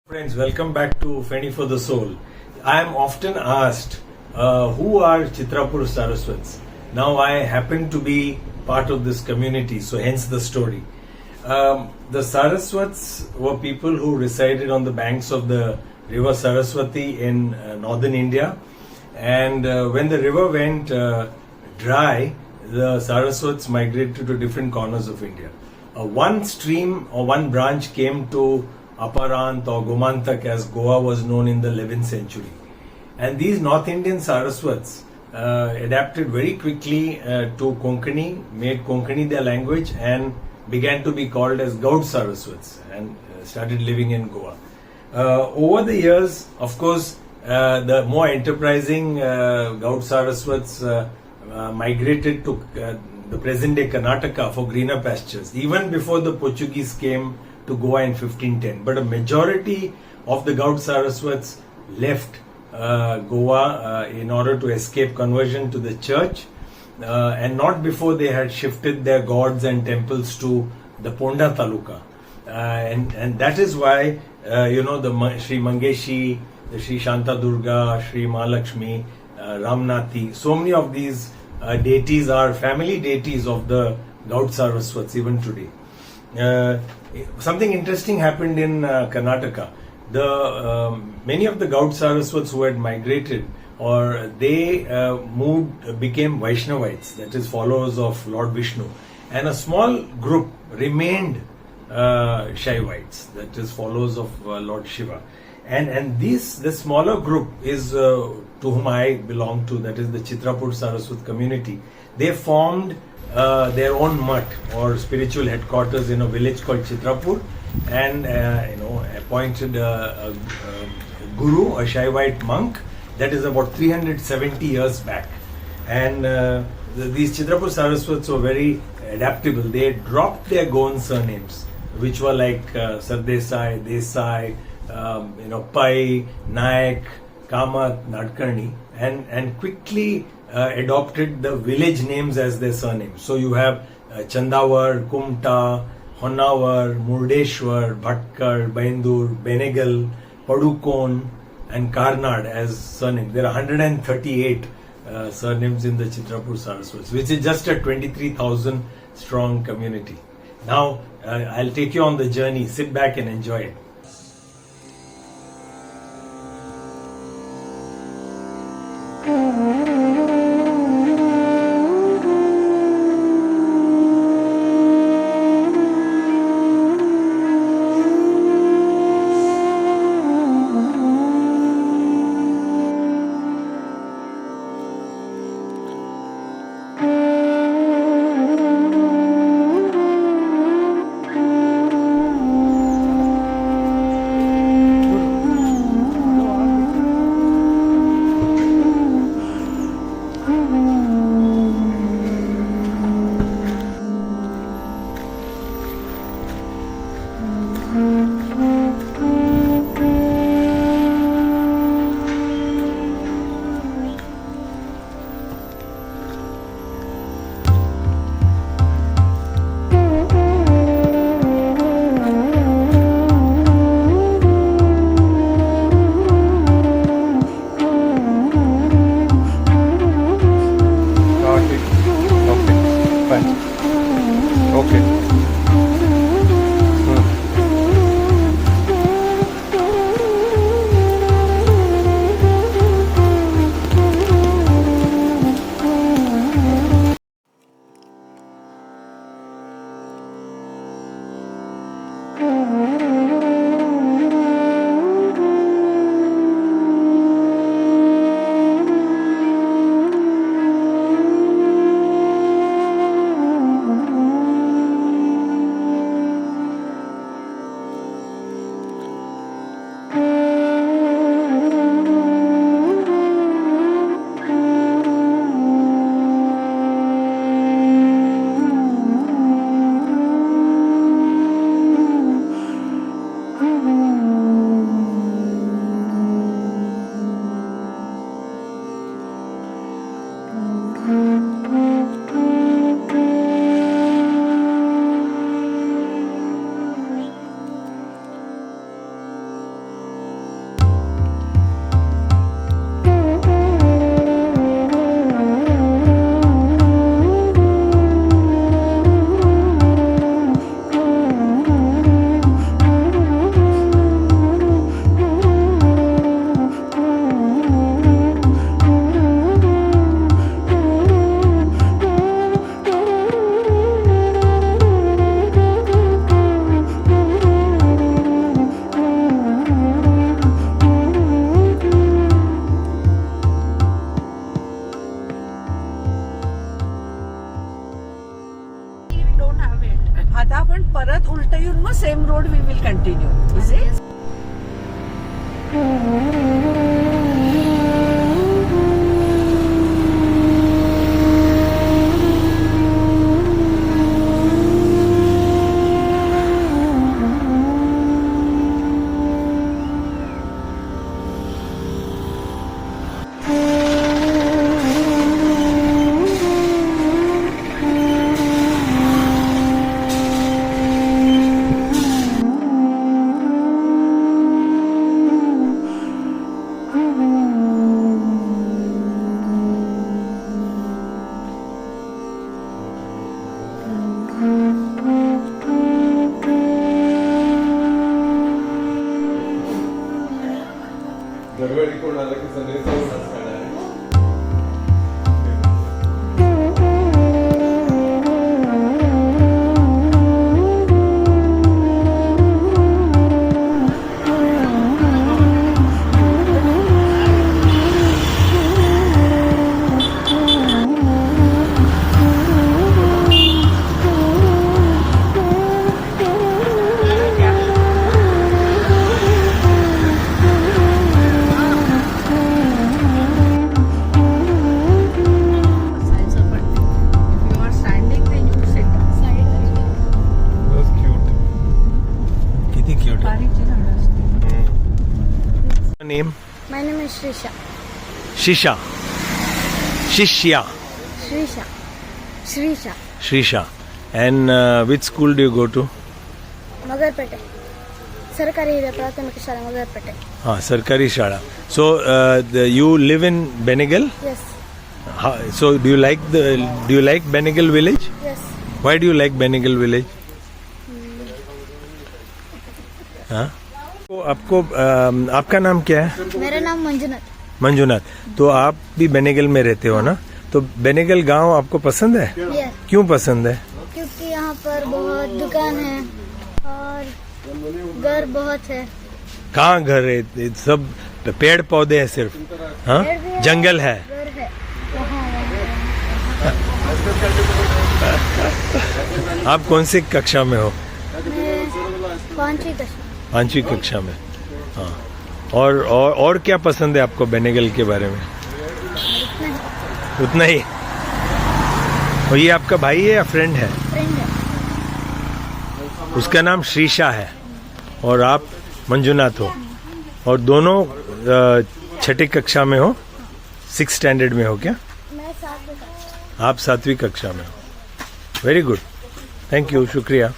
Friends, welcome back to Feni for the Soul. I am often asked, who are Chitrapur Saraswats? Now, I happen to be part of this community, so hence the story. The Saraswats were people who resided on the banks of the river Saraswati in northern India. And when the river went dry, the Saraswats migrated to different corners of India. One stream or one branch came to Aparant or Gomantak, as Goa was known in the 11th century. And these North Indian Saraswats adapted very quickly to Konkani, made Konkani their language, and began to be called as Gaud Saraswats and started living in Goa. Over the years, of course, the more enterprising Gaud Saraswats migrated to the present day Karnataka for greener pastures, even before the Portuguese came to Goa in 1510. But a majority of the Gaud Saraswats left Goa in order to escape conversion to the church, and not before they had shifted their gods and temples to the Ponda Taluka. And that is why, the Sri Mangeshi, the Sri Shanta Durga, Sri Mahalakshmi, Ramnathi, so many of these deities are family deities of the Gaud Saraswats even today. Something interesting happened in Karnataka. Many of the Gaud Saraswats who had migrated, or they became Vaishnavites, that is followers of Lord Vishnu, and a small group remained Shaivites, that is followers of Lord Shiva. And this smaller group is to whom I belong to, that is the Chitrapur Saraswat community. They formed their own mutt or spiritual headquarters in a village called Chitrapur, and appointed a guru, a Shaivite monk. That is about 370 years back. And these Chitrapur Saraswats were very adaptable. They dropped their Goan surnames, which were like Sardesai, Desai, Pai, Nayak, Kamath, Nadkarni, and quickly adopted the village names as their surnames. So you have Chandavar, Kumta, Honavar, Murdeshwar, Bhatkar, Baindur, Benegal, Padukon, and Karnad as surnames. There are 138 surnames in the Chitrapur Saraswats, which is just a 23,000 strong community. Now, I'll take you on the journey. Sit back and enjoy it. same road we will continue. Is it? दरवेळी कोणाला की संदेश Name? My name is Shrisha. Shisha. Shishya. Shrisha. Shrisha. Shrisha. And which school do you go to? Magarpete. Sarkari Hiray Prathamika Shala Magarpete. Sarkari Shala. So you live in Benegal? Yes. So do you like Benegal village? Yes. Why do you like Benegal village? हाँ? तो आपको आपका नाम क्या है? मेरा नाम मंजुनाथ. मंजुनाथ. तो आप भी बेनेगल में रहते हो ना? तो बेनेगल गांव आपको पसंद है? Yes. क्यों पसंद है? क्योंकि यहाँ पर बहुत दुकान है और घर बहुत है. कहाँ घर है? सब पेड़ पौधे हैं सिर्फ. हाँ? पेड़ भी है, जंगल है. घर है. वहाँ आप कौन सी कक्षा में हो? मैं 5वीं कक्षा. 5वीं कक्षा में. हाँ. और क्या पसंद है आपको बेनेगल के बारे में? उतना ही. और ये आपका भाई है या फ्रेंड है? फ्रेंड है. उसका नाम श्रीशा है और आप मंजुनाथ हो और दोनों 6ठी कक्षा में हो. 6th स्टैंडर्ड में हो क्या? मैं 7वीं कक्षा. आप 7वीं कक्षा में हो. Very good. Thank you. शुक्रिया.